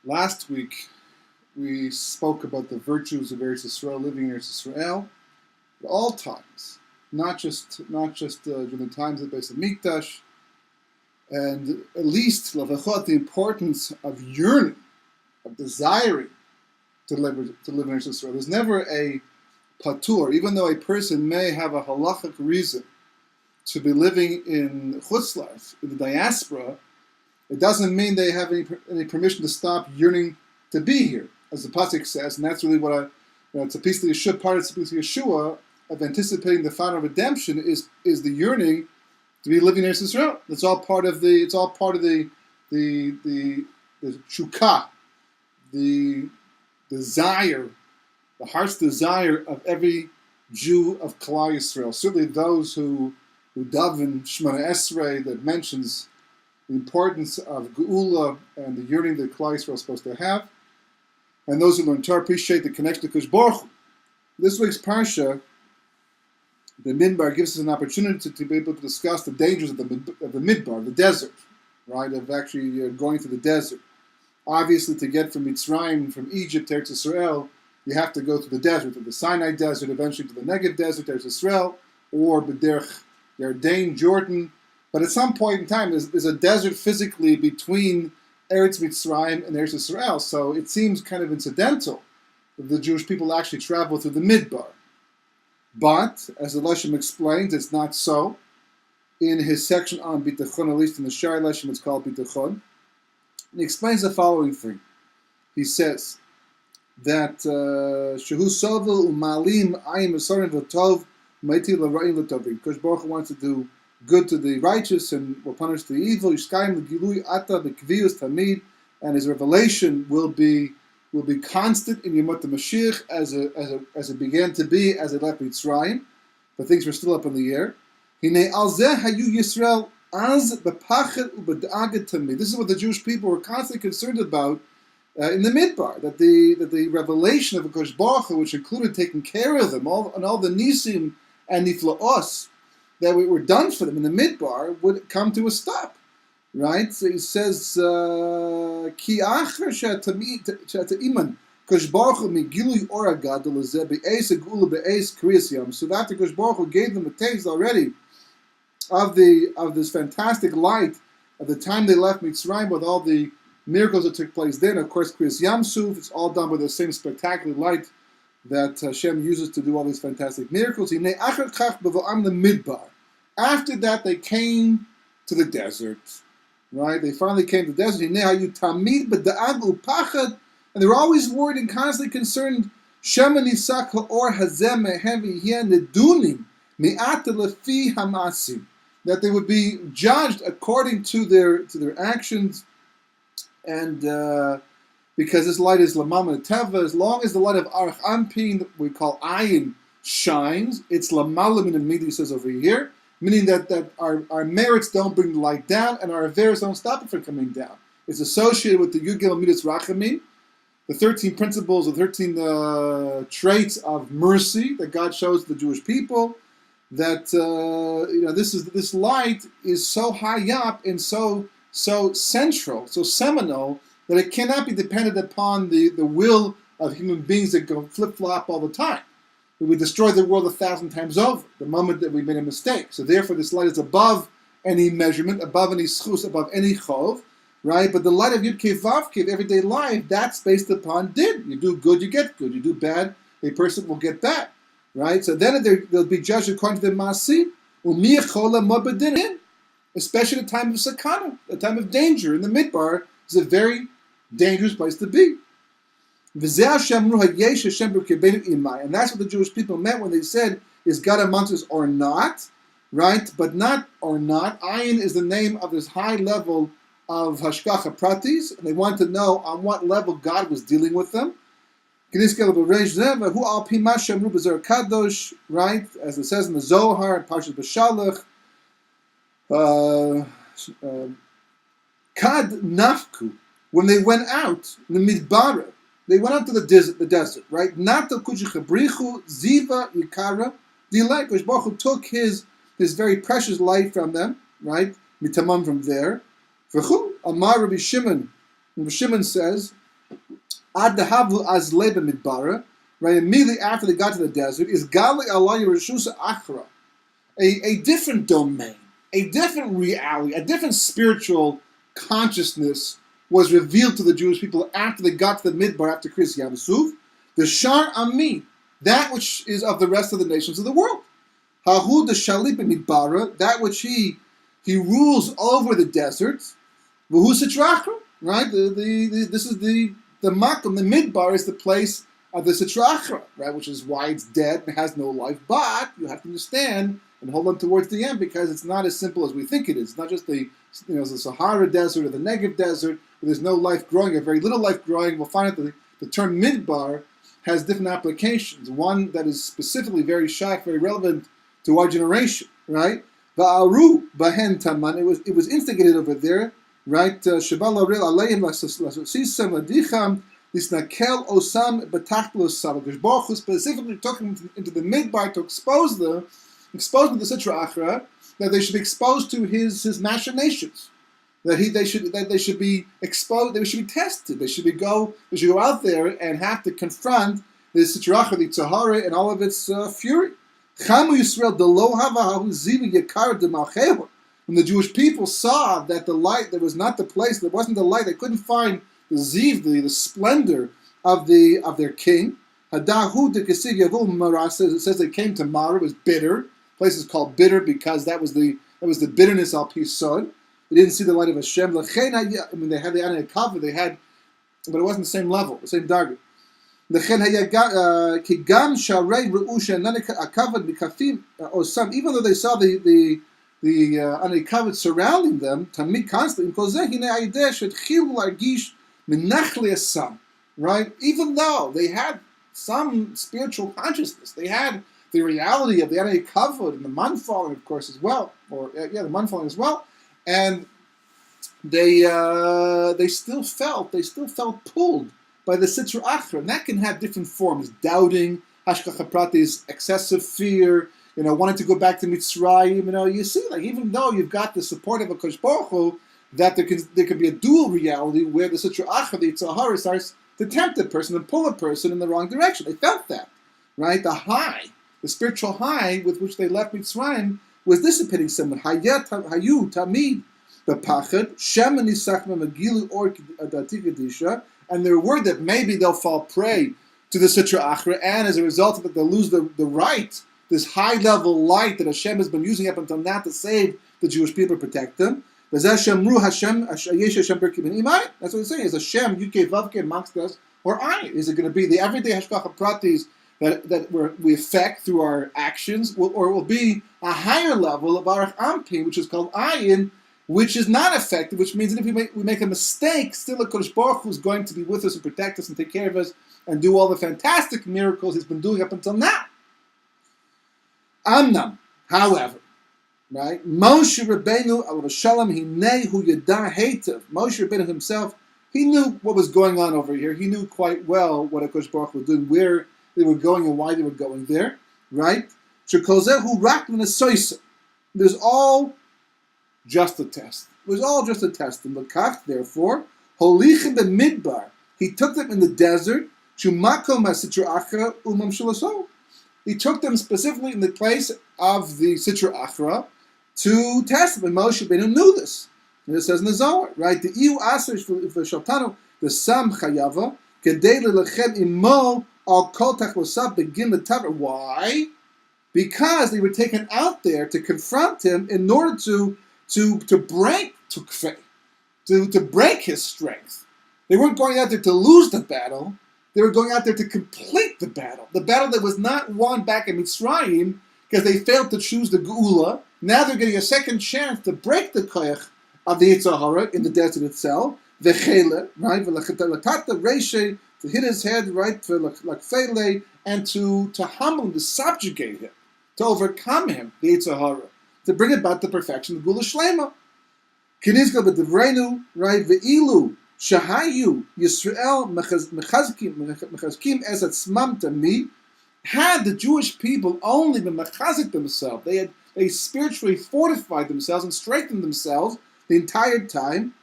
Last week, we spoke about the virtues of Eretz Yisrael, living in Eretz Yisrael at all times, not just during the times of the Beis Hamikdash, and at least the importance of yearning, of desiring to live in Eretz Yisrael. There's never a patur, even though a person may have a halachic reason to be living in Chutzlav, in the diaspora. It doesn't mean they have any permission to stop yearning to be here, as the pasuk says, and that's really what it's a piece of Yeshua, part of the piece of Yeshua of anticipating the final redemption is the yearning to be living in Eretz Yisrael. It's all part of the shukah, the desire, the heart's desire of every Jew of Klal Yisrael. Certainly those who daven Shemona Esrei that mentions the importance of Geula and the yearning that Klal Yisrael is supposed to have. And those who learn Torah appreciate the connection to Kosh Baruch Hu. This week's Parsha, the Bamidbar, gives us an opportunity to be able to discuss the dangers of the Midbar, the desert, right, of actually going to the desert. Obviously, to get from Mitzrayim, from Egypt to Eretz Yisrael, you have to go to the desert, to the Sinai desert, eventually to the Negev desert, Eretz Yisrael, or B'derech Yarden, Jordan. But at some point in time, there's a desert physically between Eretz Mitzrayim and Eretz Yisrael, so it seems kind of incidental that the Jewish people actually travel through the Midbar. But, as the Leshem explains, it's not so. In his section on Bitachon, at least in the Shari Leshem, it's called Bitachon. And he explains the following thing. He says that Shehu Sovel Umalim Ayim Esorin V'Tov Meiti L'Ra'im V'Tovim. Kosh Baruch Hu wants to do good to the righteous and will punish the evil. Yishkayim L'Gilui Ata B'Kvius Tamid, and his revelation will be constant in Yemot HaMashiach as it began to be as it left Mitzrayim, but things were still up in the air. Hinei al zeh hayu Yisrael az b'pachet u'b'da'aget tamid. This is what the Jewish people were constantly concerned about in the Midbar, that the revelation of Kosh Baruch Hu, which included taking care of them, all the nisim and niflaos that were done for them in the Midbar, would come to a stop. Right? So he says, Ki achar she'ataiman Kosh Baruch Hu migilui ora gadol hazeh be'ez hagula be'ez kriyas yam. So after Kosh Baruch Hu gave them a taste already of this fantastic light at the time they left Mitzrayim, with all the miracles that took place then. Of course, Kriyas Yam Suf, it's all done with the same spectacular light that Hashem uses to do all these fantastic miracles. After that, they came to the desert. Right? They finally came to the desert. And they were always worried and constantly concerned that they would be judged according to their actions. And because this light is Lamam Teva, as long as the light of Arach Ampin, that we call Ayin, shines, it's Lamalim in the says over here, meaning that our merits don't bring the light down and our averes don't stop it from coming down. It's associated with the Yugel Midas Rachamim, the 13 principles, the 13 traits of mercy that God shows the Jewish people. That this light is so high up and so central, so seminal, that it cannot be dependent upon the will of human beings that go flip-flop all the time. We would destroy the world 1,000 times over the moment that we made a mistake. So therefore this light is above any measurement, above any schus, above any chov, right? But the light of Yud Kei Vav Kei, everyday life, that's based upon din. You do good, you get good. You do bad, a person will get bad. Right? So then they'll be judged according to the Masi, especially the time of sakana, the time of danger in the Midbar is a very dangerous place to be. And that's what the Jewish people meant when they said, is God amongst us or not? Right? But not or not. Ayin is the name of this high level of Hashgacha Pratis, and they wanted to know on what level God was dealing with them. Right, as it says in the Zohar, Parashas Bashalach, Kad Nafku, when they went out, the Midbar, they went out to the desert, right? Nato Kujichabrichu, Ziva, Yikara, Dilek, which Baruch Hu took his very precious light from them, right? Mitamam from there. Amar Rabbi Shimon, Rabbi Shimon says, Ad Dahavu Azle Bamidbar, right? Immediately after they got to the desert, is Gali Allah Yerushusa Achra, a different domain, a different reality, a different spiritual consciousness was revealed to the Jewish people after they got to the Midbar after Kriyas Yam-Suf. The Shar Ami, that which is of the rest of the nations of the world. Hahu the Shalip Midbara, that which he rules over the desert. V'hu Sitrachra, right? This is the Makom, the Midbar is the place of the Sitrachra, right? Which is why it's dead and has no life. But you have to understand and hold on towards the end because it's not as simple as we think it is. It's not just the Sahara Desert or the Negev Desert where there's no life growing, or very little life growing. We'll find out that the term Midbar has different applications. One that is specifically very shaykh, very relevant to our generation, right? Va'aru bahen taman. It was instigated over there, right? Shabal aril aleim lasisam ladicham lisnakel osam betach losam. Because Baruch Hu specifically took them into the Midbar to expose them to the Sitra Achra, that they should be exposed to his machinations. They should be exposed. They should be tested. They should go out there and have to confront the Sitra Achra, the Tzahara, and all of its fury. When the Jewish people saw that the light, there was not the place, there wasn't the light, they couldn't find the ziv, the splendor of their king. It says they came to Mara, it was bitter. The place is called bitter because that was the bitterness al pisod. They didn't see the light of Hashem. They had the Anei Kavod, but it wasn't the same level, the same target. Even though they saw the Anei Kavod surrounding them, right? Even though they had some spiritual consciousness, they had the reality of the Anei Kavod and the man falling, of course, as well, the man falling as well, and they still felt pulled by the Sitra Achra, and that can have different forms: doubting, hashgacha pratis, excessive fear, wanting to go back to Mitzrayim. You see, like even though you've got the support of a Kosh Baruch Hu, that there can be a dual reality where the Sitra Achra, the Tzahara, starts to tempt a person and pull a person in the wrong direction. They felt that, right? The spiritual high with which they left Mitzrayim was dissipating somewhat. Hayu tamid b'pachad shem nisach magilu or datikadisha. And they're worried that maybe they'll fall prey to the Sitra Achra, and as a result of it, they'll lose the right, this high-level light that Hashem has been using up until now to save the Jewish people, protect them. That's what it's saying. Is Hashem, Yudke Vavke amongst us, or I? Is it going to be the everyday Hashgacha Pratis that we affect through our actions, or it will be a higher level of Arach Ampi, which is called Ayin, which is not effective, which means that if we make a mistake, still a Kodesh Baruch Hu is going to be with us and protect us and take care of us and do all the fantastic miracles he's been doing up until now. Amnam, however, right? Moshe Rabbeinu alav shalom hinei hu yada heitav. Moshe Rabbeinu himself, he knew what was going on over here. He knew quite well what a Kodesh Baruch Hu was doing, where they were going and why they were going there, right? Shekolzehu rak min hasoisa. There's all just a test. It was all just a test. And Lakach, therefore, Holichem Bamidbar, he took them in the desert, Shumakom HaSitra Achra Umam Shalaso. He took them specifically in the place of the Sitra Achra to test them. And Moshe Rabbeinu knew this. And it says in the Zohar, right? The Iu Aser Shaltanu, the Sam Chayava, Kedei Lelechem Imo Al Kol Tachlosav Begin L'Taver. Why? Because they were taken out there to confront him in order to break to break his strength. They weren't going out there to lose the battle. They were going out there to complete the battle. The battle that was not won back in Mitzrayim because they failed to choose the Geula. Now they're getting a second chance to break the koyach of the Yitzhahara in the desert itself. The Chele, right? The Reshe, to hit his head, right? Like Fele, and to humble him, to subjugate him, to overcome him, the Yitzhahara, to bring about the perfection of Gula Shlema. Kinizka b'devrenu, right? Ve'ilu shahayu Yisrael mechazkim es atzmam tamid. Had the Jewish people only been mechazik themselves, they spiritually fortified themselves and strengthened themselves the entire time.